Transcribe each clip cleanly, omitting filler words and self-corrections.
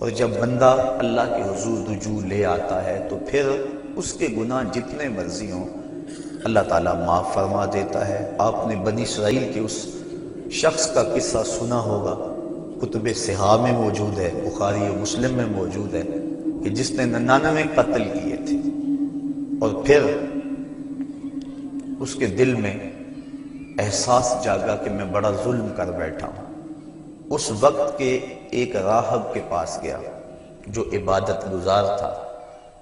اور جب بندہ اللہ کے حضور رجوع لے آتا ہے تو پھر اس کے گناہ جتنے مرضی ہوں اللہ تعالیٰ معاف فرما دیتا ہے۔ آپ نے بنی اسرائیل کے اس شخص کا قصہ سنا ہوگا، کتب صحاح میں موجود ہے، بخاری و مسلم میں موجود ہے، کہ جس نے 99 قتل کیے تھے اور پھر اس کے دل میں احساس جاگا کہ میں بڑا ظلم کر بیٹھا ہوں۔ اس وقت کے ایک راہب کے پاس گیا جو عبادت گزار تھا،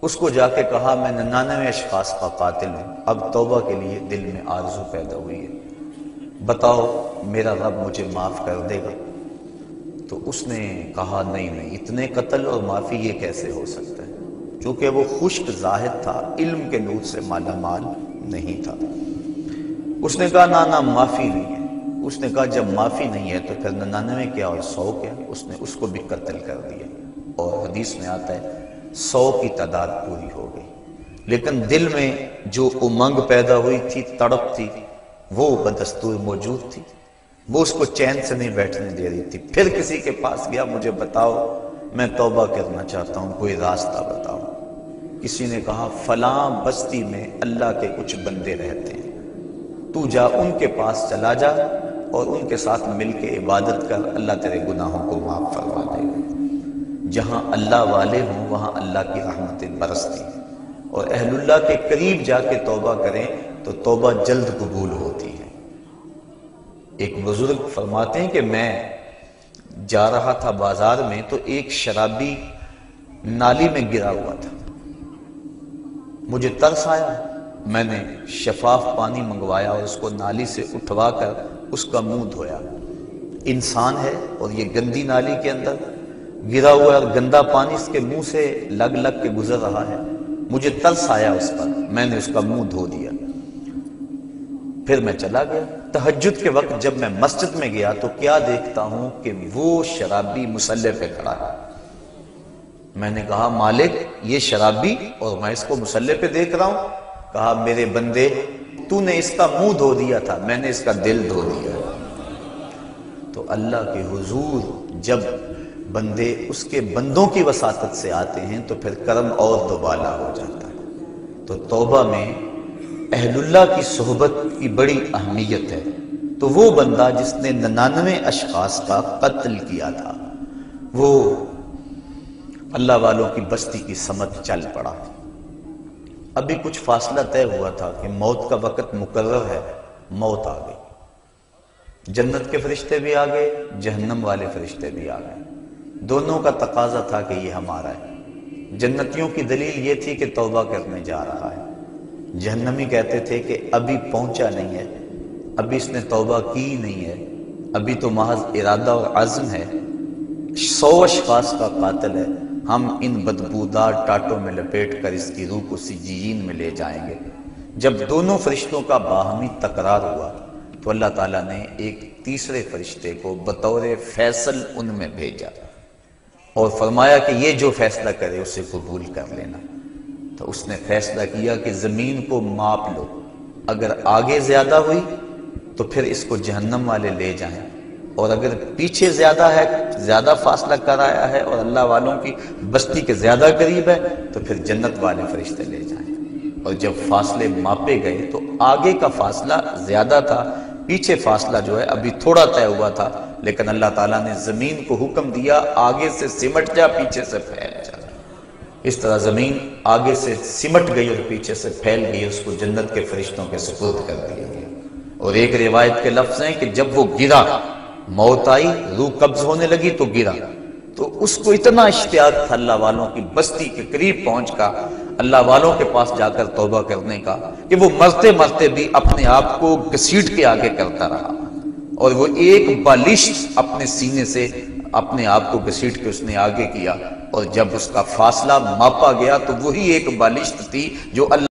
اس کو جا کے کہا میں 99 اشخاص کا قاتل ہوں، اب توبہ کے لیے دل میں آرزو پیدا ہوئی ہے، بتاؤ میرا رب مجھے معاف کر دے گا؟ تو اس نے کہا نہیں، اتنے قتل اور معافی یہ کیسے ہو سکتا ہے، چونکہ وہ خشک زاہد تھا، علم کے نور سے مالا مال نہیں تھا۔ اس نے کہا نہ معافی نہیں ہے۔ اس نے کہا جب معافی نہیں ہے تو پھر 99 کیا اور 100 کیا؟ اس نے اس کو بھی قتل کر دیا، اور حدیث میں آتا ہے 100 کی تعداد پوری ہو گئی، لیکن دل میں جو امنگ پیدا ہوئی تھی، تڑپ تھی، وہ بدستور موجود تھی، وہ اس کو چین سے نہیں بیٹھنے دے رہی تھی۔ پھر کسی کے پاس گیا، مجھے بتاؤ میں توبہ کرنا چاہتا ہوں، کوئی راستہ بتاؤ۔ کسی نے کہا فلاں بستی میں اللہ کے کچھ بندے رہتے ہیں، تو جا ان کے پاس چلا جا اور ان کے ساتھ مل کے عبادت کر، اللہ تیرے گناہوں کو معاف فرما دے گا۔ جہاں اللہ والے ہوں وہاں اللہ کی رحمتیں برستی ہیں، اور اہل اللہ کے قریب جا کے توبہ کریں تو توبہ جلد قبول ہوتی ہے۔ ایک بزرگ فرماتے ہیں کہ میں جا رہا تھا بازار میں تو ایک شرابی نالی میں گرا ہوا تھا، مجھے ترس آیا، میں نے شفاف پانی منگوایا اور اس کو نالی سے اٹھوا کر اس کا منہ دھویا۔ انسان ہے اور یہ گندی نالی کے اندر گرا ہوا اور گندا پانی اس کے منہ سے لگ کے گزر رہا ہے، مجھے ترس آیا اس پر، میں نے اس کا منہ دھو دیا۔ پھر میں چلا گیا۔ تہجد کے وقت جب میں مسجد میں گیا تو کیا دیکھتا ہوں کہ وہ شرابی مصلی پہ کھڑا ہے۔ میں نے کہا مالک یہ شرابی اور میں اس کو مصلی پہ دیکھ رہا ہوں؟ کہا میرے بندے تو نے اس کا منہ دھو دیا تھا، میں نے اس کا دل دھو دیا۔ تو اللہ کے حضور جب بندے اس کے بندوں کی وساطت سے آتے ہیں تو پھر کرم اور دوبالا ہو جاتا ہے۔ تو توبہ میں اہل اللہ کی صحبت کی بڑی اہمیت ہے۔ تو وہ بندہ جس نے 99 اشخاص کا قتل کیا تھا وہ اللہ والوں کی بستی کی سمت چل پڑا۔ ابھی کچھ فاصلہ طے ہوا تھا کہ موت کا وقت مقرر ہے، موت آ گئی، جنت کے فرشتے بھی آ گئے، جہنم والے فرشتے بھی آ گئے، دونوں کا تقاضا تھا کہ یہ ہمارا ہے۔ جنتیوں کی دلیل یہ تھی کہ توبہ کرنے جا رہا ہے، جہنمی کہتے تھے کہ ابھی پہنچا نہیں ہے، ابھی اس نے توبہ کی نہیں ہے، ابھی تو محض ارادہ اور عزم ہے، 100 اشخاص کا قاتل ہے، ہم ان بدبودار ٹاٹوں میں لپیٹ کر اس کی روح کو سجین میں لے جائیں گے۔ جب دونوں فرشتوں کا باہمی تکرار ہوا تو اللہ تعالیٰ نے ایک تیسرے فرشتے کو بطور فیصل ان میں بھیجا اور فرمایا کہ یہ جو فیصلہ کرے اسے قبول کر لینا۔ تو اس نے فیصلہ کیا کہ زمین کو ماپ لو، اگر آگے زیادہ ہوئی تو پھر اس کو جہنم والے لے جائیں، اور اگر پیچھے زیادہ ہے، زیادہ فاصلہ کر آیا ہے اور اللہ والوں کی بستی کے زیادہ قریب ہے تو پھر جنت والے فرشتے لے جائیں۔ اور جب فاصلے ماپے گئے تو آگے کا فاصلہ زیادہ تھا، پیچھے فاصلہ جو ہے ابھی تھوڑا طے ہوا تھا، لیکن اللہ تعالیٰ نے زمین کو حکم دیا آگے سے سمٹ جا، پیچھے سے پھیل جا۔ اس طرح زمین آگے سے سمٹ گئی اور پیچھے سے پھیل گئی، اس کو جنت کے فرشتوں کے سپرد کر دیا گیا۔ اور ایک روایت کے لفظ ہیں کہ جب وہ گرا، موت آئی، روح قبض ہونے لگی تو گرا، تو اس کو اتنا اشتیاق تھا اللہ والوں کی بستی کے قریب پہنچ کا، اللہ والوں کے پاس جا کر توبہ کرنے کا، کہ وہ مرتے مرتے بھی اپنے آپ کو گھسیٹ کے آگے کرتا رہا، اور وہ ایک بالشت اپنے سینے سے اپنے آپ کو گھسیٹ کے اس نے آگے کیا، اور جب اس کا فاصلہ ماپا گیا تو وہی ایک بالشت تھی جو اللہ